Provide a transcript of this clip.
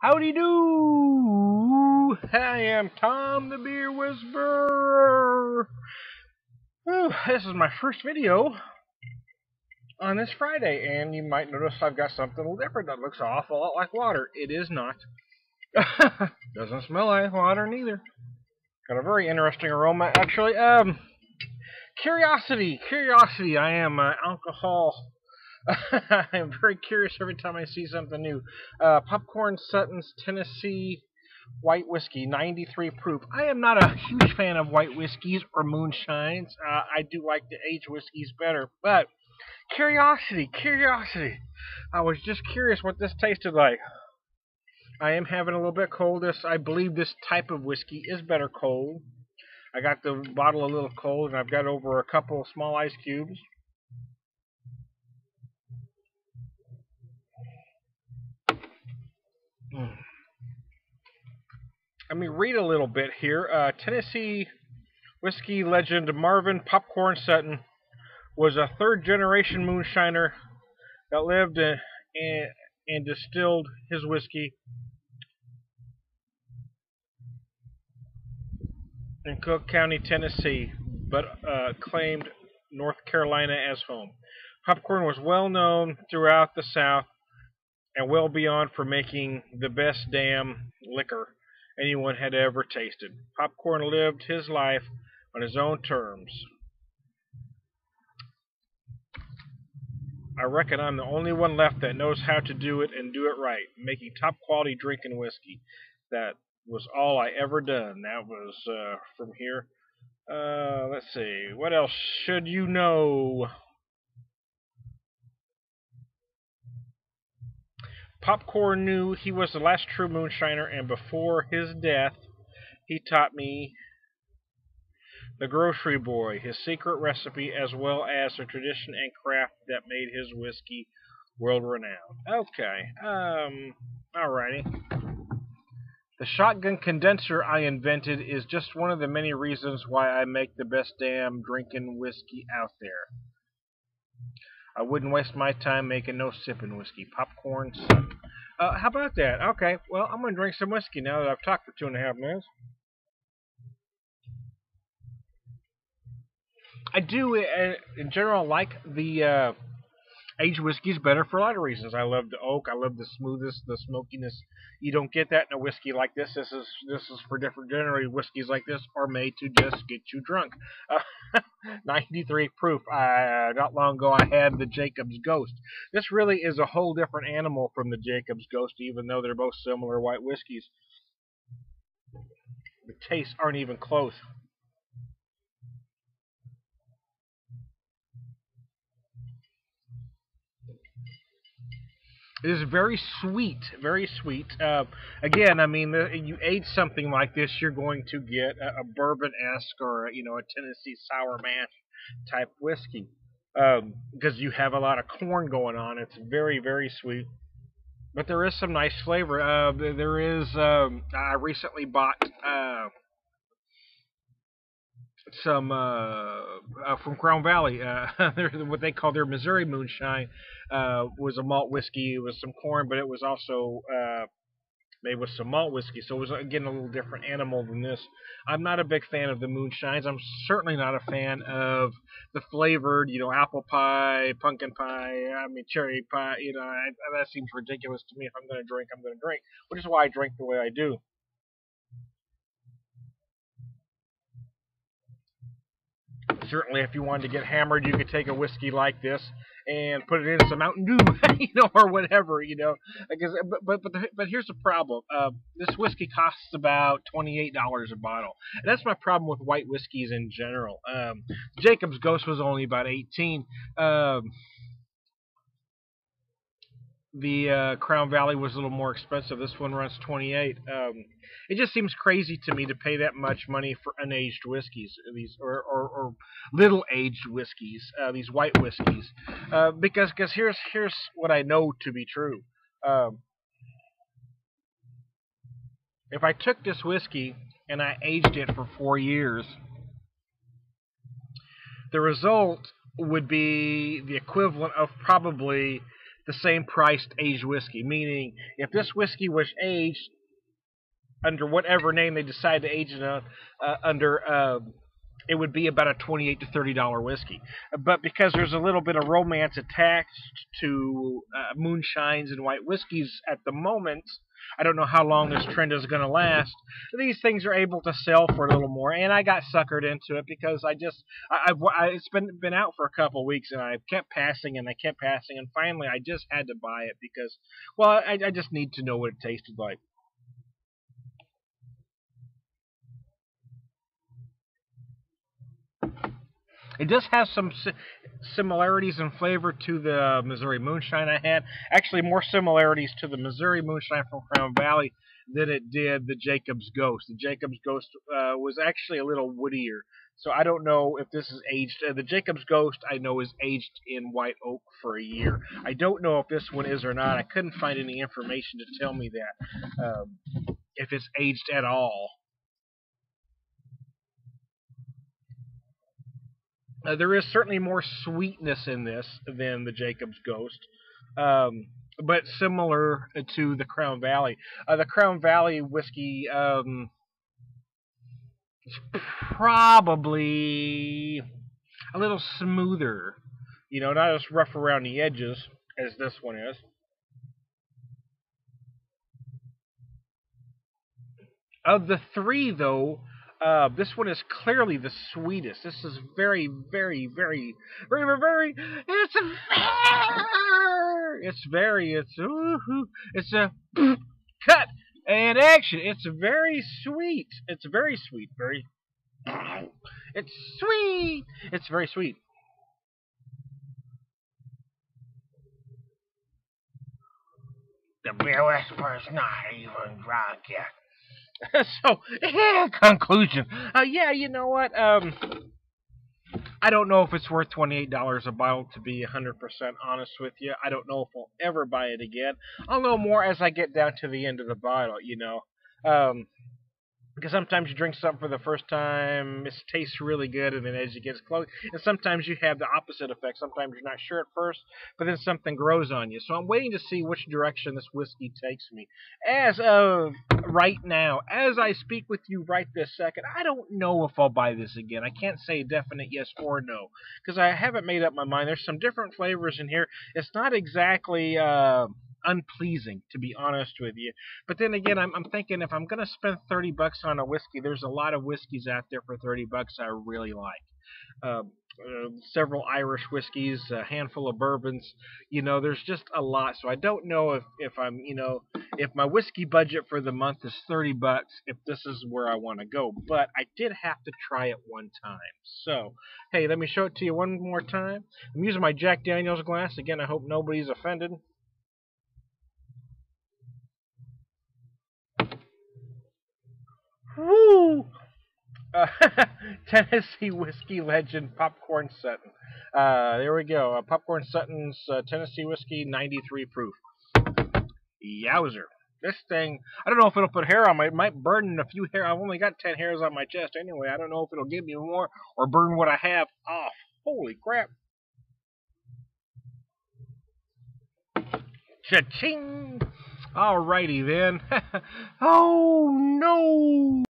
Howdy do! I am Tom the Beer Whisperer. Whew, this is my first video on this Friday, and you might notice I've got something a little different that looks an awful lot like water. It is not. Doesn't smell like water neither. Got a very interesting aroma, actually. Curiosity. I am alcohol. I am very curious every time I see something new. Popcorn Sutton's Tennessee White Whiskey, 93 proof. I am not a huge fan of white whiskeys or moonshines. I do like the aged whiskeys better, but curiosity. I was just curious what this tasted like. I am having a little bit cold. I believe this type of whiskey is better cold. I got the bottle a little cold, and I've got over a couple of small ice cubes. Let me read a little bit here. Tennessee whiskey legend Marvin Popcorn Sutton was a third-generation moonshiner that lived and distilled his whiskey in Cook County, Tennessee, but claimed North Carolina as home. Popcorn was well known throughout the South and well beyond for making the best damn liquor anyone had ever tasted. Popcorn lived his life on his own terms. I reckon I'm the only one left that knows how to do it and do it right, making top quality drinking whiskey. That was all I ever done. That was from here. Let's see. What else should you know? Popcorn knew he was the last true moonshiner, and before his death, he taught me the grocery boy, his secret recipe, as well as the tradition and craft that made his whiskey world-renowned. Okay, alrighty. The shotgun condenser I invented is just one of the many reasons why I make the best damn drinking whiskey out there. I wouldn't waste my time making no sipping whiskey. Popcorn Sutton. How about that? Okay, well, I'm going to drink some whiskey now that I've talked for 2.5 minutes. I do, in general, like the aged whiskeys better for a lot of reasons. I love the oak. I love the smoothness, the smokiness. You don't get that in a whiskey like this. This is for different generally whiskeys like this are made to just get you drunk. 93 proof. Not long ago I had the Jacob's Ghost. This really is a whole different animal from the Jacob's Ghost, even though they're both similar white whiskeys. The tastes aren't even close. It is very sweet, very sweet. Again, I mean, you age something like this, you're going to get a bourbon-esque or a Tennessee sour mash type whiskey because you have a lot of corn going on. It's very, very sweet, but there is some nice flavor. There is. I recently bought some from Crown Valley. What they call their Missouri Moonshine was a malt whiskey. It was some corn, but it was also made with some malt whiskey. So it was, again, a little different animal than this. I'm not a big fan of the moonshines. I'm certainly not a fan of the flavored, apple pie, pumpkin pie, cherry pie. That seems ridiculous to me. If I'm going to drink, I'm going to drink, which is why I drink the way I do. Certainly, if you wanted to get hammered, you could take a whiskey like this and put it in some Mountain Dew, or whatever, Because, but here's the problem. This whiskey costs about $28 a bottle, and that's my problem with white whiskeys in general. Jacob's Ghost was only about 18. The Crown Valley was a little more expensive. This one runs 28. It just seems crazy to me to pay that much money for unaged whiskeys, these or little aged whiskeys, these white whiskeys. Because here's what I know to be true. If I took this whiskey and I aged it for 4 years, the result would be the equivalent of probably the same priced aged whiskey. Meaning, if this whiskey was aged under whatever name they decide to age it under, it would be about a $28 to $30 whiskey. But because there's a little bit of romance attached to moonshines and white whiskeys at the moment, I don't know how long this trend is going to last. These things are able to sell for a little more, and I got suckered into it because it's been out for a couple of weeks, and I kept passing, and finally I just had to buy it because, well, I just need to know what it tasted like. It does have some similarities in flavor to the Missouri Moonshine I had. Actually, more similarities to the Missouri Moonshine from Crown Valley than it did the Jacob's Ghost. The Jacob's Ghost was actually a little woodier. So I don't know if this is aged. The Jacob's Ghost I know is aged in white oak for a year. I don't know if this one is or not. I couldn't find any information to tell me that, if it's aged at all. There is certainly more sweetness in this than the Jacob's Ghost, but similar to the Crown Valley. The Crown Valley whiskey is probably a little smoother, not as rough around the edges as this one is. Of the three, though, this one is clearly the sweetest. This is very, very, very, very, very, very. It's a cut and action. It's very sweet. It's very sweet. It's sweet. It's very sweet. The beer whisperer's not even drunk yet. So, conclusion. Yeah, you know what? I don't know if it's worth $28 a bottle, to be 100% honest with you. I don't know if I'll ever buy it again. I'll know more as I get down to the end of the bottle. Because sometimes you drink something for the first time, it tastes really good, and then as you get close, and sometimes you have the opposite effect. Sometimes you're not sure at first, but then something grows on you. So I'm waiting to see which direction this whiskey takes me. As of right now, as I speak with you right this second, I don't know if I'll buy this again. I can't say a definite yes or no, because I haven't made up my mind. There's some different flavors in here. It's not exactly unpleasing, to be honest with you. But then again, I'm thinking if I'm going to spend $30 on a whiskey, there's a lot of whiskeys out there for $30 I really like. Several Irish whiskeys, a handful of bourbons. There's just a lot. So I don't know if my whiskey budget for the month is $30, if this is where I want to go. But I did have to try it one time. So, hey, let me show it to you one more time. I'm using my Jack Daniel's glass. Again, I hope nobody's offended. Woo! Tennessee whiskey legend Popcorn Sutton. There we go. Popcorn Sutton's Tennessee whiskey, 93 proof. Yowzer. This thing, I don't know if it'll put hair on it might burn a few hair. I've only got 10 hairs on my chest anyway. I don't know if it'll give me more or burn what I have off. Holy crap. Cha-ching! Alrighty then. Oh no!